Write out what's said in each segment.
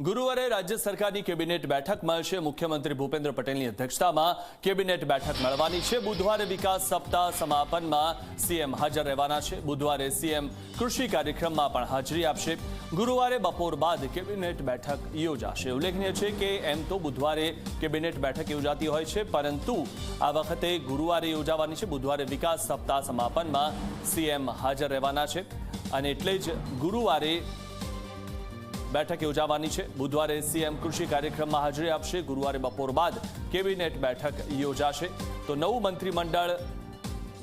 ગુરુવારે રાજ્ય સરકારની કેબિનેટ બેઠક મળશે। મુખ્યમંત્રી ભૂપેન્દ્ર પટેલની અધ્યક્ષતામાં કેબિનેટ બેઠક મળવાની છે। બુધવારે વિકાસ સપ્તાહ સમાપનમાં સીએમ હાજર રહેવાના છે। બુધવારે સીએમ કૃષિ કાર્યક્રમમાં પણ હાજરી આપશે। ગુરુવારે બપોર બાદ કેબિનેટ બેઠક યોજાશે। ઉલ્લેખનીય છે કે એમ તો બુધવારે કેબિનેટ બેઠક યોજાતી હોય છે, પરંતુ આ વખતે ગુરુવારે યોજાવાની છે। બુધવારે વિકાસ સપ્તાહ સમાપનમાં સીએમ હાજર રહેવાના છે અને એટલે જ ગુરુવારે બેઠક યોજાવાની છે। બુધવારે સીએમ કૃષિ કાર્યક્રમમાં હાજરી આપશે। ગુરુવારે બપોર બાદ કેબિનેટ બેઠક યોજાશે। તો નવું મંત્રીમંડળ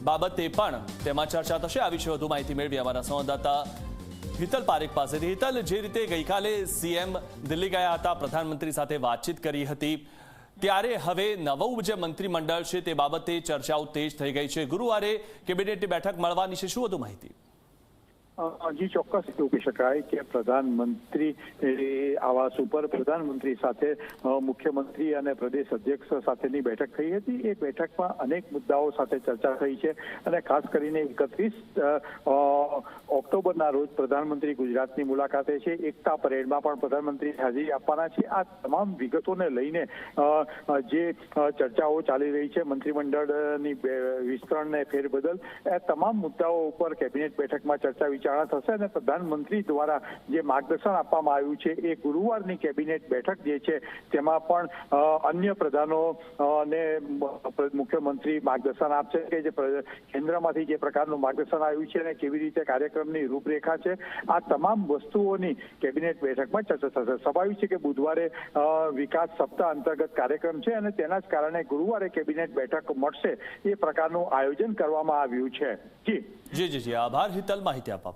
બાબતે પણ તેમાં ચર્ચા થશે। આ વિશે વધુ માહિતી મેળવી અમારા સંવાદદાતા હિતલ પારેખ પાસેથી। હિતલ, જે રીતે ગઈકાલે સીએમ દિલ્હી ગયા હતા, પ્રધાનમંત્રી સાથે વાતચીત કરી હતી, ત્યારે હવે નવું જે મંત્રીમંડળ છે તે બાબતે ચર્ચાઓ તેજ થઈ ગઈ છે। ગુરુવારે કેબિનેટની બેઠક મળવાની છે, શું વધુ માહિતી? જી, ચોક્કસ એવું કહી શકાય કે પ્રધાનમંત્રી આવાસ ઉપર પ્રધાનમંત્રી સાથે મુખ્યમંત્રી અને પ્રદેશ અધ્યક્ષ સાથેની બેઠક થઈ હતી। એ બેઠકમાં અનેક મુદ્દાઓ સાથે ચર્ચા થઈ છે અને ખાસ કરીને 31 ઓક્ટોબરના રોજ પ્રધાનમંત્રી ગુજરાતની મુલાકાતે છે। એકતા પરેડમાં પણ પ્રધાનમંત્રી હાજરી આપવાના છે। આ તમામ વિગતોને લઈને જે ચર્ચાઓ ચાલી રહી છે, મંત્રીમંડળની વિસ્તરણને ફેરબદલ, એ તમામ મુદ્દાઓ ઉપર કેબિનેટ બેઠકમાં ચર્ચા વિચારણા થશે અને પ્રધાનમંત્રી દ્વારા જે માર્ગદર્શન આપવામાં આવ્યું છે એ ગુરુવારની કેબિનેટ બેઠક જે છે તેમાં પણ અન્ય પ્રધાનો અને મુખ્યમંત્રી માર્ગદર્શન આપશે કે જે કેન્દ્રમાંથી જે પ્રકારનું માર્ગદર્શન આવ્યું છે અને કેવી રીતે કાર્યક્રમની રૂપરેખા છે, આ તમામ વસ્તુઓની કેબિનેટ બેઠકમાં ચર્ચા થશે। સ્વાભાવિક છે કે બુધવારે વિકાસ સપ્તાહ અંતર્ગત કાર્યક્રમ છે અને તેના જ કારણે ગુરુવારે કેબિનેટ બેઠક મળશે એ પ્રકારનું આયોજન કરવામાં આવ્યું છે। જી, આભાર હિતલ, માહિતી આપવા